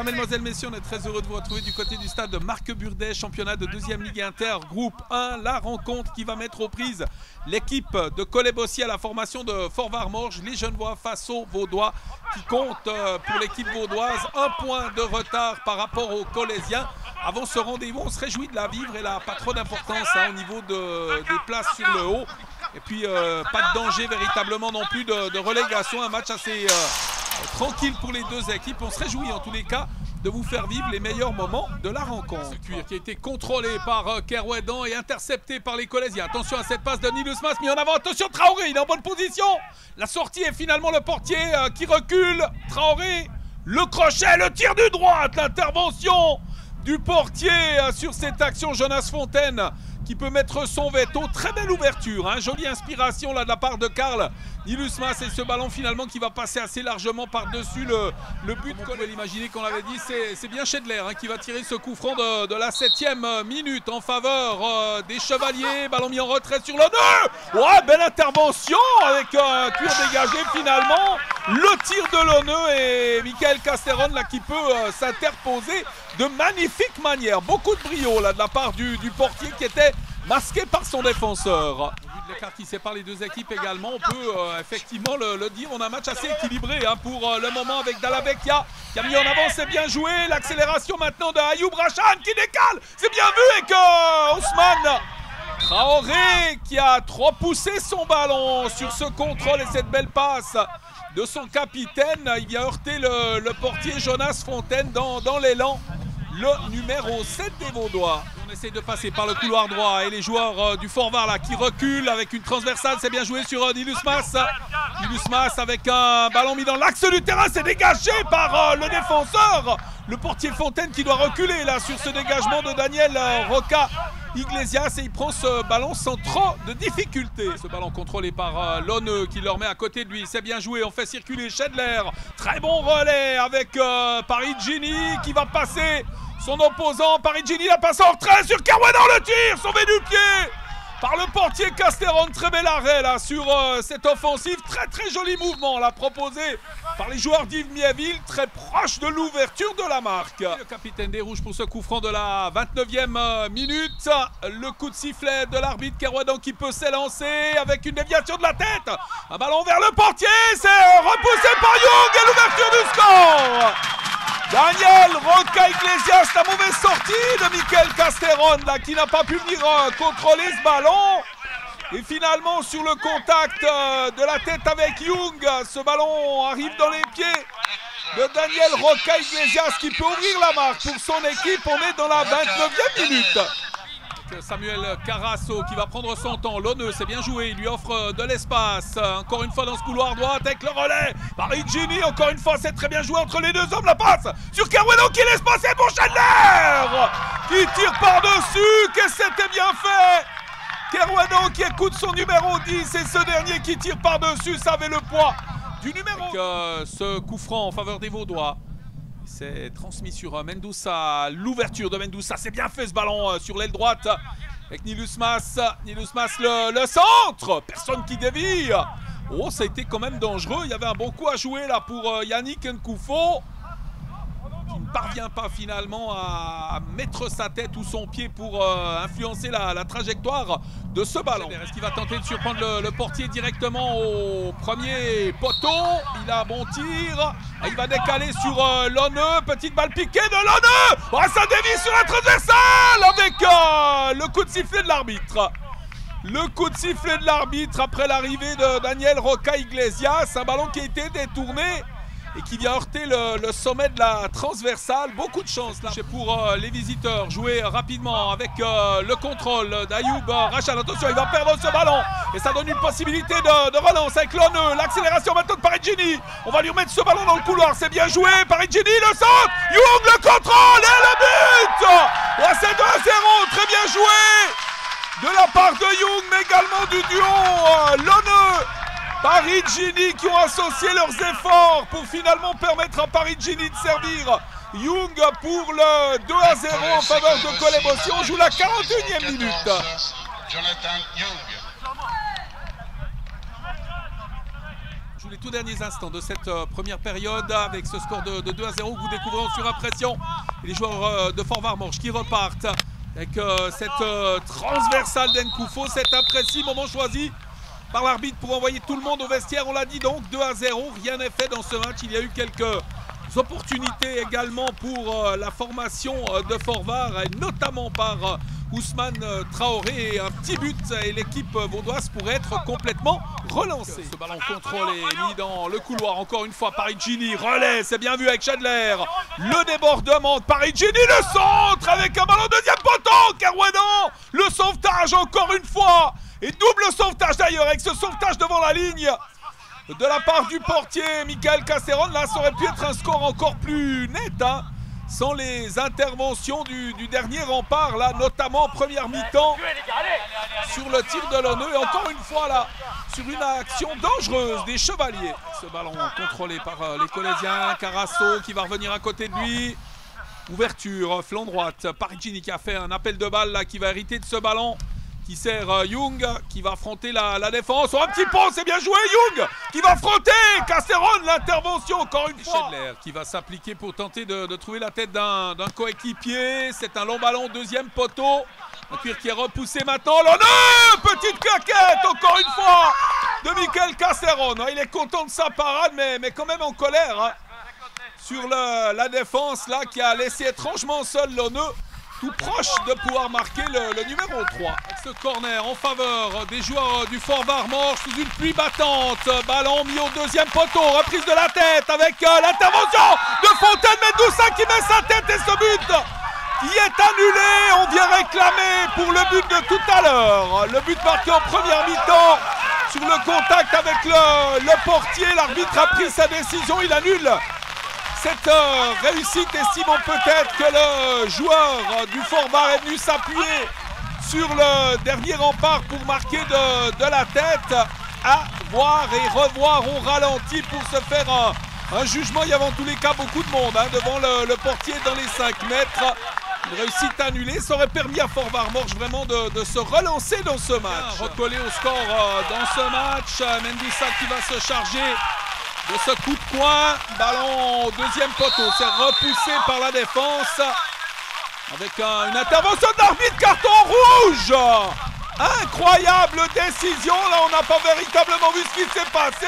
Mesdemoiselles, messieurs, on est très heureux de vous retrouver du côté du stade de Marc Burdet, championnat de 2e Ligue Inter, groupe 1. La rencontre qui va mettre aux prises l'équipe de Collet-Bossier à la formation de Fort-Varmorges, les Genevois face aux Vaudois qui comptent pour l'équipe vaudoise 1 point de retard par rapport aux Collésiens. Avant ce rendez-vous, on se réjouit de la vivre et là, pas trop d'importance au niveau des places sur le haut. Et puis, pas de danger véritablement non plus de relégation, un match assez tranquille pour les deux équipes. On se réjouit en tous les cas de vous faire vivre les meilleurs moments de la rencontre. Cuir qui a été contrôlé par Kerouedan et intercepté par les Collésiens. Attention à cette passe de Nilus Mas mis en avant. Attention, Traoré, il est en bonne position. La sortie est finalement le portier qui recule. Traoré, le crochet, le tir du droit, l'intervention du portier sur cette action. Jonas Fontaine qui peut mettre son veto. Très belle ouverture, hein. Jolie inspiration là de la part de Karl Nilus Mas et ce ballon finalement qui va passer assez largement par-dessus le but. Comme on pouvait l'imaginer, qu'on l'avait dit, c'est bien Schedler qui va tirer ce coup franc de la 7e minute en faveur des Chevaliers. Ballon mis en retrait sur l'Honneux. Ouais, belle intervention avec un cuir dégagé finalement. Le tir de l'Honneux et Michael Casteron là qui peut s'interposer de magnifique manière. Beaucoup de brio là de la part du portier qui était masqué par son défenseur. Au vu de l'écart qui sépare les deux équipes également, on peut effectivement le dire. On a un match assez équilibré pour le moment avec Dalabecchia qui a mis en avant, c'est bien joué. L'accélération maintenant de Ayoub Rachan qui décale, c'est bien vu avec Ousmane Traoré qui a trop poussé son ballon sur ce contrôle et cette belle passe de son capitaine. Il vient heurter le portier Jonas Fontaine dans l'élan. Le numéro 7 des Vaudois. On essaie de passer par le couloir droit et les joueurs du Fort-Var là qui reculent avec une transversale. C'est bien joué sur Nilus Mas. Nilus Mas avec un ballon mis dans l'axe du terrain. C'est dégagé par le défenseur. Le portier Fontaine qui doit reculer là sur ce dégagement de Daniel Roca Iglesias et il prend ce ballon sans trop de difficulté. Ce ballon contrôlé par l'Honneux qui le remet à côté de lui. C'est bien joué, on fait circuler Schedler. Très bon relais avec Parigini qui va passer son opposant. Parigini la passe en retrait sur Kerouedan, le tir sauvé du pied par le portier Casteron. Très bel arrêt là sur cette offensive. Très joli mouvement là proposé par les joueurs d'Yves Miéville, très proche de l'ouverture de la marque. Le capitaine des Rouges pour ce coup franc de la 29e minute. Le coup de sifflet de l'arbitre Kerouedan qui peut s'élancer avec une déviation de la tête. Un ballon vers le portier, c'est repoussé par Young et l'ouverture du score. Daniel Roca Iglesias, la mauvaise sortie de Michael Casteron là, qui n'a pas pu venir contrôler ce ballon. Et finalement sur le contact de la tête avec Young, ce ballon arrive dans les pieds de Daniel Roca Iglesias qui peut ouvrir la marque pour son équipe. On est dans la 29e minute. Samuel Carasso qui va prendre son temps. L'Honneux, c'est bien joué, il lui offre de l'espace. Encore une fois dans ce couloir droit avec le relais. Parigini, encore une fois, c'est très bien joué entre les deux hommes. La passe sur Kerouedan qui laisse passer pour Schedler qui tire par-dessus. Que c'était bien fait. Kerouedan qui écoute son numéro 10 et ce dernier qui tire par-dessus, ça avait le poids du numéro. Avec, ce coup franc en faveur des Vaudois. C'est transmis sur Mendoussa, l'ouverture de Mendoussa, c'est bien fait ce ballon sur l'aile droite avec Nilus Mas. Nilus Mas le centre, personne qui dévie. Oh, ça a été quand même dangereux, il y avait un bon coup à jouer là pour Yannick Nkoufo qui ne parvient pas finalement à mettre sa tête ou son pied pour influencer la trajectoire de ce ballon. Est-ce qu'il va tenter de surprendre le portier directement au premier poteau? Il a un bon tir. Il va décaler sur l'Honneux. Petite balle piquée de l'Honneux. Oh, ça dévie sur la transversale avec le coup de sifflet de l'arbitre. Le coup de sifflet de l'arbitre après l'arrivée de Daniel Roca Iglesias. Un ballon qui a été détourné et qui vient heurter le sommet de la transversale. Beaucoup de chance là pour les visiteurs. Jouer rapidement avec le contrôle d'Ayoub Rachad. Attention, il va perdre ce ballon et ça donne une possibilité de relance avec l'honneur. L'accélération maintenant de Parigini. On va lui remettre ce ballon dans le couloir. C'est bien joué. Parigini, le centre. Young, le contrôle et le but. Ouais, c'est 2-0. Très bien joué de la part de Young, mais également du duo l'honneur. Parigini qui ont associé leurs efforts pour finalement permettre à Parigini de servir Young pour le 2-0 en faveur de Kolebosi. On joue la 41e minute. On joue les tout derniers instants de cette première période avec ce score de 2-0 que vous découvrez sur impression. Et les joueurs de Fort Varmange qui repartent avec cette transversale d'Nkoufo, cet imprécis moment choisi par l'arbitre pour envoyer tout le monde au vestiaire. On l'a dit donc, 2-0, rien n'est fait dans ce match. Il y a eu quelques opportunités également pour la formation de Fort-Var, notamment par Ousmane Traoré. Et un petit but et l'équipe vaudoise pourrait être complètement relancée. Ce ballon contrôlé, mis dans le couloir encore une fois. Parigini, relais, c'est bien vu avec Chadler. Le débordement de Parigini, le centre avec un ballon deuxième poteau. Kerouédan, le sauvetage encore une fois. Et double sauvetage d'ailleurs avec ce sauvetage devant la ligne de la part du portier Michael Casseron. Là, ça aurait pu être un score encore plus net hein, sans les interventions du dernier rempart, là, notamment en première mi-temps sur le tir de l'honneur. Et encore une fois, là, sur une action dangereuse des Chevaliers. Ce ballon contrôlé par les Colésiens. Carasso qui va revenir à côté de lui. Ouverture, flanc droite. Parigini qui a fait un appel de balle là, qui va hériter de ce ballon. Qui sert Young, qui va affronter la défense. Oh, un petit pont, c'est bien joué, Young, qui va frotter. Casseron, l'intervention, encore une fois. Chedler, qui va s'appliquer pour tenter de trouver la tête d'un coéquipier. C'est un long ballon, deuxième poteau. Un cuir qui est repoussé maintenant. L'honneur, petite claquette, encore une fois, de Michael Casseron. Il est content de sa parade, mais quand même en colère. Hein, sur la défense, là, qui a laissé étrangement seul l'honneur. Tout proche de pouvoir marquer le numéro 3. Avec ce corner en faveur des joueurs du Fort Varmange sous une pluie battante. Ballon mis au deuxième poteau. Reprise de la tête avec l'intervention de Fontaine Mendoussa qui met sa tête et ce but qui est annulé. On vient réclamer pour le but de tout à l'heure. Le but marqué en première mi-temps sur le contact avec le portier. L'arbitre a pris sa décision. Il annule cette réussite. Estimons peut-être que le joueur du Fort-Var est venu s'appuyer sur le dernier rempart pour marquer de la tête. À voir et revoir, on ralentit pour se faire un jugement. Il y avait en tous les cas beaucoup de monde hein, devant le portier dans les 5 mètres. Une réussite annulée, ça aurait permis à Fort Varmange vraiment de se relancer dans ce match. Recollé au score dans ce match. Mendoussa qui va se charger de ce coup de poing, ballon au deuxième poteau, c'est repoussé par la défense avec une intervention d'arbitre, carton rouge. Incroyable décision, là on n'a pas véritablement vu ce qui s'est passé.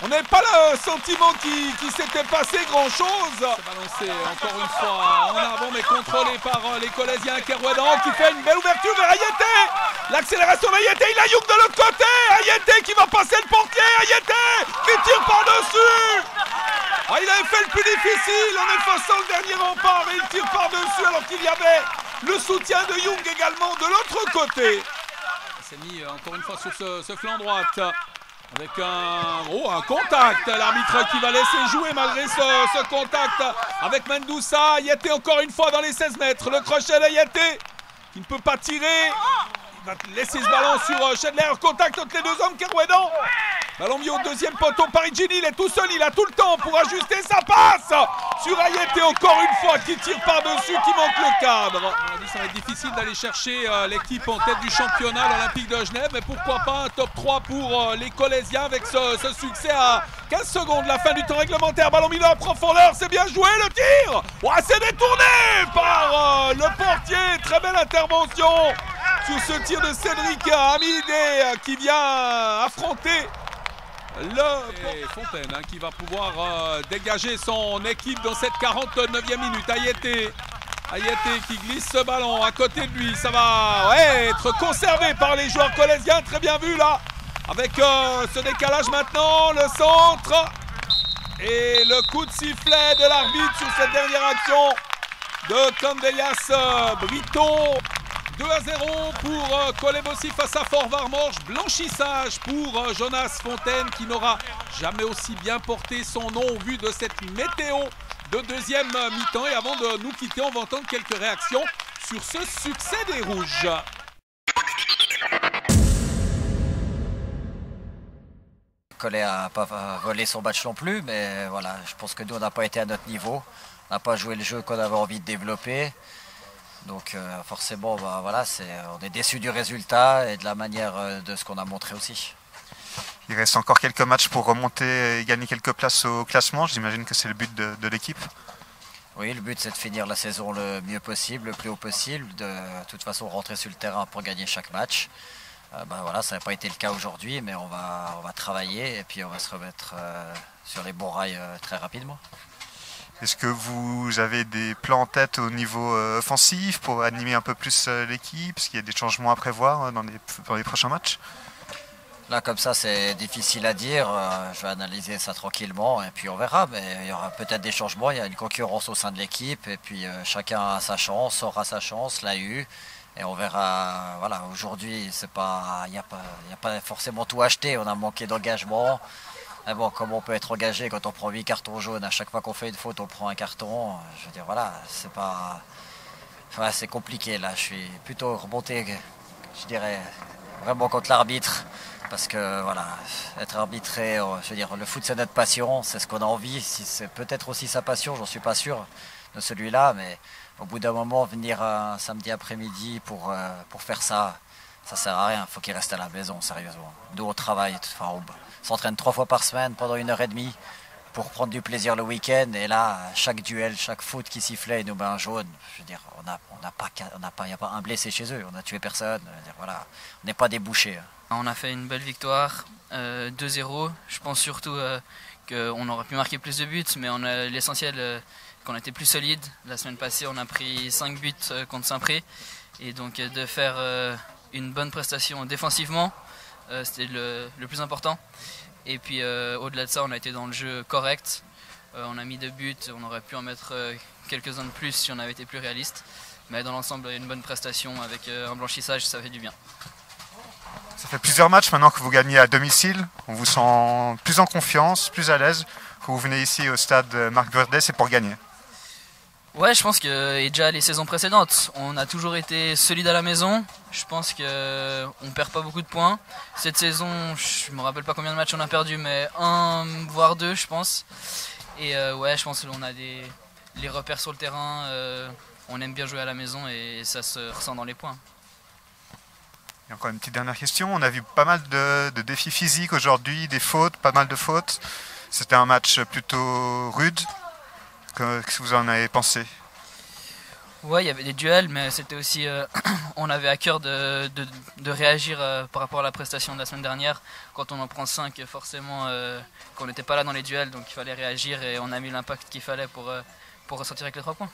On n'avait pas le sentiment qu'il s'était passé grand chose. C'est balancé encore une fois en avant mais contrôlé par les Colésiens. Kerouédan qui fait une belle ouverture vers Ayete. L'accélération d'Ayete, il a Young de l'autre côté. Ayete qui va passer le portier. Ayete qui tire par-dessus. Il avait fait le plus difficile en effaçant le dernier rempart et il tire par-dessus alors qu'il y avait le soutien de Young également de l'autre côté. Il s'est mis encore une fois sur ce flanc droite. Avec un contact, l'arbitre qui va laisser jouer malgré ce contact avec Mendoussa. Ayete encore une fois dans les 16 mètres, le crochet d'Ayete qui ne peut pas tirer. Il va laisser ce ballon sur Chedler, contact entre les deux hommes, Kerouédan. Ballon mis au deuxième poteau, Parigini, il est tout seul, il a tout le temps pour ajuster sa passe sur Ayete encore une fois qui tire par-dessus, qui manque le cadre. On a dit ça va être difficile d'aller chercher l'équipe en tête du championnat, l'Olympique de Genève, mais pourquoi pas un top 3 pour les Colésiens avec ce succès à 15 secondes, la fin du temps réglementaire. Ballon mis dans la profondeur, c'est bien joué, le tir. Ouais, c'est détourné par le portier, très belle intervention sur ce tir de Cédric Hamidé qui vient affronter et Fontaine hein, qui va pouvoir dégager son équipe dans cette 49e minute. Ayete qui glisse ce ballon à côté de lui. Ça va être conservé par les joueurs colésiens. Très bien vu là. Avec ce décalage maintenant. Le centre. Et le coup de sifflet de l'arbitre sur cette dernière action de Candeias Briton. 2-0 pour Kolebosi face à Fort-Varmorge. Blanchissage pour Jonas Fontaine qui n'aura jamais aussi bien porté son nom au vu de cette météo de deuxième mi-temps. Et avant de nous quitter, on va entendre quelques réactions sur ce succès des Rouges. Collet n'a pas volé son match non plus, mais voilà, je pense que nous on n'a pas été à notre niveau, on n'a pas joué le jeu qu'on avait envie de développer, donc forcément voilà, on est déçus du résultat et de la manière de ce qu'on a montré aussi. Il reste encore quelques matchs pour remonter et gagner quelques places au classement, j'imagine que c'est le but de l'équipe. Oui, le but c'est de finir la saison le mieux possible, le plus haut possible, de toute façon rentrer sur le terrain pour gagner chaque match. Voilà, ça n'a pas été le cas aujourd'hui, mais on va travailler et puis on va se remettre sur les bons rails très rapidement. Est-ce que vous avez des plans en tête au niveau offensif pour animer un peu plus l'équipe? Est-ce qu'il y a des changements à prévoir dans les prochains matchs? Là, comme ça, c'est difficile à dire. Je vais analyser ça tranquillement et puis on verra. Mais il y aura peut-être des changements. Il y a une concurrence au sein de l'équipe et puis chacun a sa chance, aura sa chance, l'a eu. Et on verra, voilà, aujourd'hui, il n'y a pas forcément tout acheté, on a manqué d'engagement. Mais bon, comme on peut être engagé quand on prend 8 cartons jaunes, à chaque fois qu'on fait une faute, on prend un carton. Je veux dire, voilà, c'est pas... Enfin, c'est compliqué, là, je suis plutôt remonté, je dirais, vraiment contre l'arbitre. Parce que, voilà, être arbitré, je veux dire, le foot, c'est notre passion, c'est ce qu'on a envie. Si c'est peut-être aussi sa passion, j'en suis pas sûr de celui-là, mais... Au bout d'un moment, venir un samedi après-midi pour faire ça, ça sert à rien. Il faut qu'il reste à la maison, sérieusement. Nous, on travaille, enfin, on s'entraîne 3 fois par semaine pendant 1h30 pour prendre du plaisir le week-end. Et là, chaque duel, chaque faute qui sifflait, il nous met un jaune. Je veux dire, il n'y a pas un blessé chez eux. On n'a tué personne. Je veux dire, voilà, on n'est pas des bouchers. On a fait une belle victoire, 2-0. Je pense surtout qu'on aurait pu marquer plus de buts, mais on a l'essentiel... qu'on était plus solide. La semaine passée, on a pris 5 buts contre Saint-Pré. Et donc de faire une bonne prestation défensivement, c'était le plus important. Et puis au-delà de ça, on a été dans le jeu correct. On a mis 2 buts, on aurait pu en mettre quelques-uns de plus si on avait été plus réaliste. Mais dans l'ensemble, une bonne prestation avec un blanchissage, ça fait du bien. Ça fait plusieurs matchs maintenant que vous gagnez à domicile. On vous sent plus en confiance, plus à l'aise. Quand vous venez ici au stade Marc Burdet, c'est pour gagner. Ouais, je pense que et déjà les saisons précédentes, on a toujours été solide à la maison. Je pense qu'on perd pas beaucoup de points. Cette saison, je me rappelle pas combien de matchs on a perdu, mais 1 voire 2, je pense. Et ouais, je pense qu'on a les repères sur le terrain. On aime bien jouer à la maison et ça se ressent dans les points. Et encore une petite dernière question. On a vu pas mal de défis physiques aujourd'hui, des fautes, pas mal de fautes. C'était un match plutôt rude. Qu'est-ce que vous en avez pensé? Ouais, il y avait des duels, mais c'était aussi, on avait à cœur de réagir par rapport à la prestation de la semaine dernière. Quand on en prend 5, forcément, qu'on n'était pas là dans les duels, donc il fallait réagir et on a mis l'impact qu'il fallait pour ressortir avec les 3 points.